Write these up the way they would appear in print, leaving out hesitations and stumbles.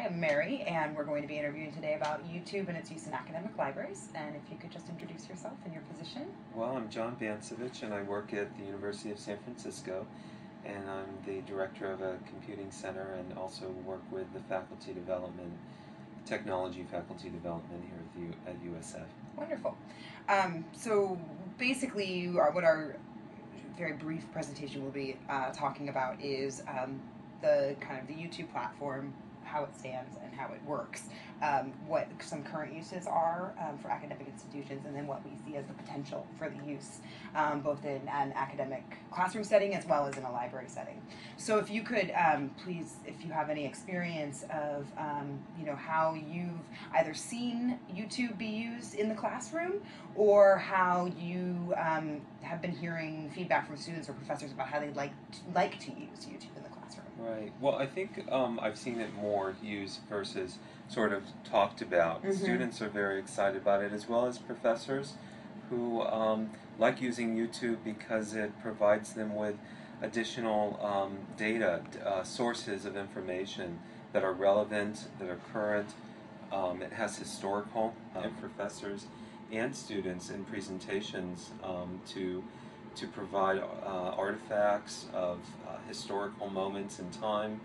I'm Mary, and we're going to be interviewing today about YouTube and its use in academic libraries. And if you could just introduce yourself and your position. Well, I'm John Bansavich, and I work at the University of San Francisco, and I'm the director of a computing center and also work with the faculty development, technology faculty development here at USF. Wonderful. So basically, what our very brief presentation will be talking about is the YouTube platform, how it stands and how it works, what some current uses are for academic institutions, and then what we see as the potential for the use, both in an academic classroom setting as well as in a library setting. So if you could please, if you have any experience of how you've either seen YouTube be used in the classroom, or how you have been hearing feedback from students or professors about how they'd like to use YouTube in the classroom. Right. Well, I think I've seen it more used versus sort of talked about. Mm-hmm. Students are very excited about it, as well as professors who like using YouTube because it provides them with additional data, sources of information that are relevant, that are current. It has historical professors and students in presentations to provide artifacts of historical moments in time.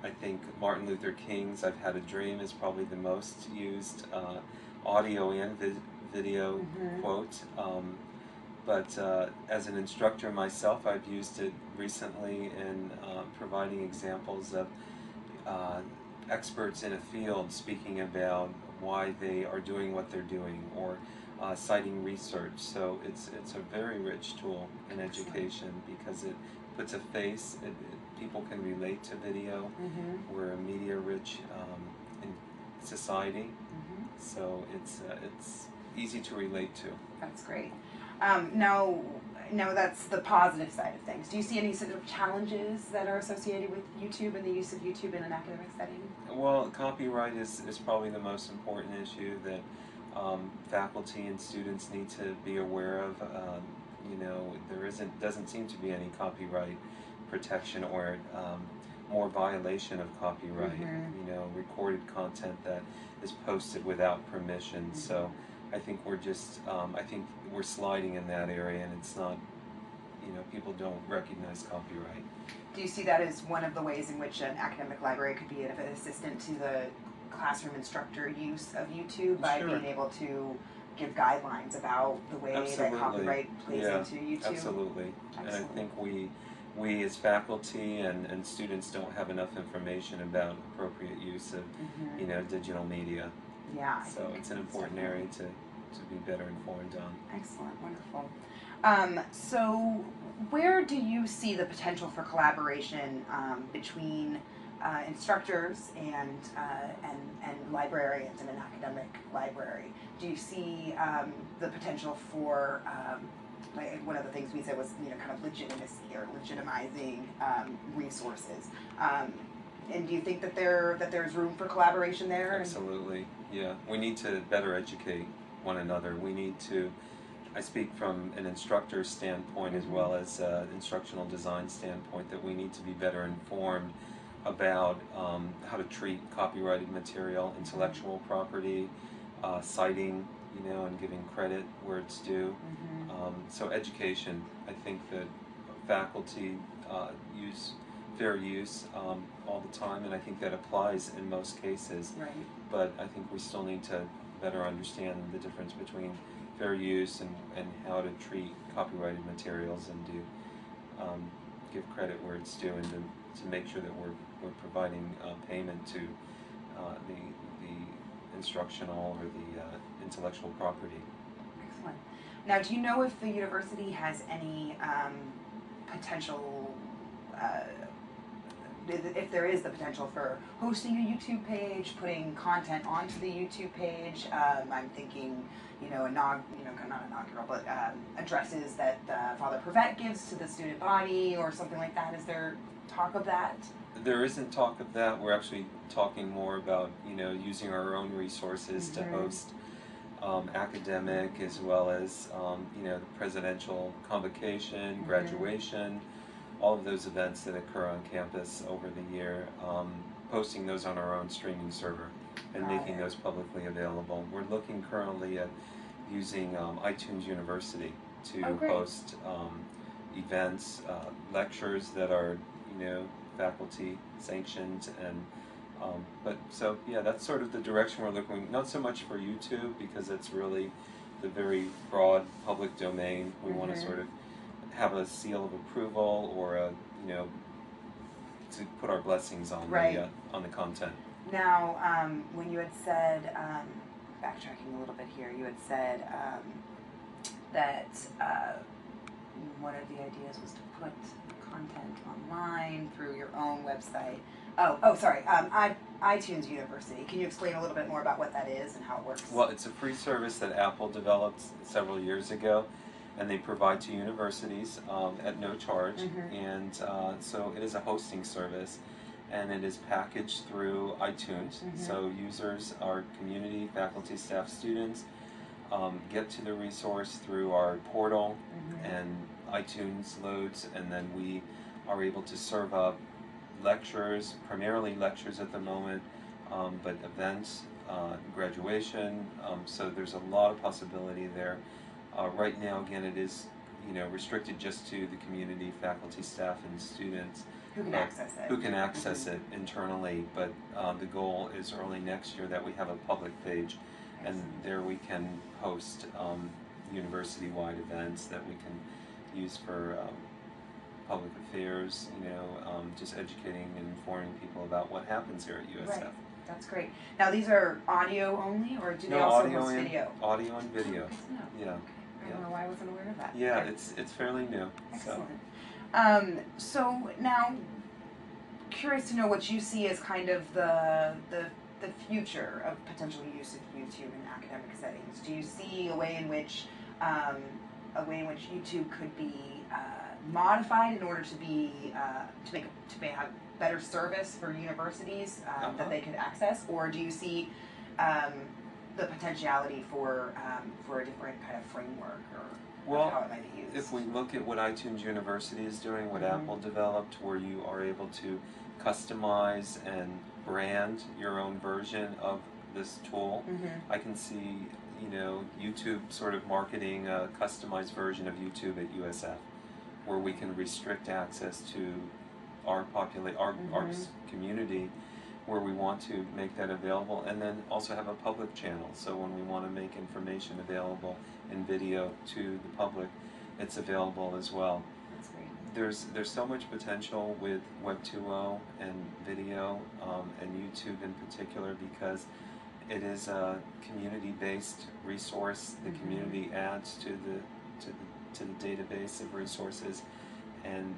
I think Martin Luther King's "I've Had a Dream" is probably the most used audio and video quote. But as an instructor myself, I've used it recently in providing examples of experts in a field speaking about why they are doing what they're doing, or citing research. So it's a very rich tool in education because it puts a face. People can relate to video. Mm-hmm. We're a media-rich in society, so it's easy to relate to. That's great. Now that's the positive side of things. Do you see any sort of challenges that are associated with YouTube and the use of YouTube in an academic setting? Well, copyright is probably the most important issue that faculty and students need to be aware of. There doesn't seem to be any copyright protection or more violation of copyright. Recorded content that is posted without permission. So I think we're just we're sliding in that area, and it's not, people don't recognize copyright. Do you see that as one of the ways in which an academic library could be an assistant to the classroom instructor use of YouTube by being able to give guidelines about the way that copyright plays into YouTube? Absolutely. Excellent. And I think we as faculty and students don't have enough information about appropriate use of digital media. Yeah. So it's an important area to be better informed on. Excellent, wonderful. So where do you see the potential for collaboration between instructors and librarians in an academic library? Do you see the potential for like one of the things we said was kind of legitimacy or legitimizing resources? And do you think that there's room for collaboration there? Absolutely, yeah. We need to better educate one another. We need to, I speak from an instructor's standpoint as well as instructional design standpoint, that we need to be better informed about how to treat copyrighted material, intellectual property, citing, and giving credit where it's due. So education, I think that faculty use fair use all the time, and I think that applies in most cases. Right. But I think we still need to better understand the difference between fair use and how to treat copyrighted materials, and to give credit where it's due, and to make sure that we're providing payment to the instructional or the intellectual property. Excellent. Now, do you know if the university has any potential, if there is the potential for hosting a YouTube page, putting content onto the YouTube page? I'm thinking, not inaugural, but addresses that Father Prevet gives to the student body or something like that. Is there talk of that? There isn't talk of that. We're actually talking more about, using our own resources to host academic as well as, the presidential convocation, graduation, all of those events that occur on campus over the year. posting those on our own streaming server and making those publicly available. We're looking currently at using iTunes University to host events, lectures that are, faculty sanctioned, and but so yeah, that's sort of the direction we're looking. Not so much for YouTube, because it's really the very broad public domain. We want to sort of have a seal of approval, or a to put our blessings on the content. Now, when you had said, backtracking a little bit here, you had said that one of the ideas was to put content online through your own website. Sorry, iTunes University. Can you explain a little bit more about what that is and how it works? Well, it's a free service that Apple developed several years ago, and they provide to universities at no charge. And so it is a hosting service, and it is packaged through iTunes. So users, our community, faculty, staff, students, get to the resource through our portal, and iTunes loads, and then we are able to serve up lectures, primarily lectures at the moment, but events, graduation, so there's a lot of possibility there. Right now, again, it is restricted just to the community, faculty, staff, and students who can access it. Who can access it internally, but the goal is early next year that we have a public page, and there we can host university-wide events that we can use for public affairs, just educating and informing people about what happens here at USF. Right. That's great. Now, these are audio only, or do they also host video? Audio and video. Yeah. I don't know why I wasn't aware of that. Yeah, it's fairly new. Excellent. So now, curious to know what you see as kind of the future of potential use of YouTube in academic settings. Do you see a way in which YouTube could be modified in order to be to have better service for universities that they could access, or do you see the potentiality for a different kind of framework or how it might be used? If we look at what iTunes University is doing, what Apple developed, where you are able to customize and brand your own version of this tool, I can see YouTube sort of marketing a customized version of YouTube at USF, where we can restrict access to our community, where we want to make that available, and then also have a public channel. So when we want to make information available in video to the public, it's available as well. That's great. There's so much potential with Web 2.0 and video, and YouTube in particular, because it is a community-based resource. The community adds to the database of resources, and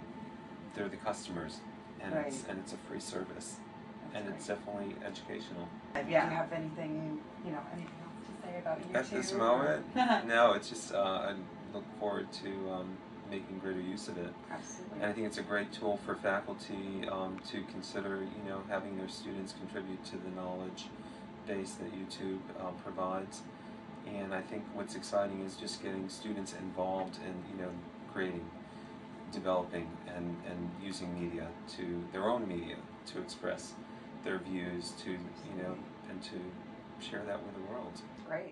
they're the customers, and it's a free service. And it's definitely educational. Do you have anything else to say about YouTube? At this moment, no. It's just I look forward to making greater use of it. Absolutely. And I think it's a great tool for faculty to consider, having their students contribute to the knowledge base that YouTube provides. And I think what's exciting is just getting students involved in, creating, developing, and using media, their own media, to express their views, and to share that with the world. Great.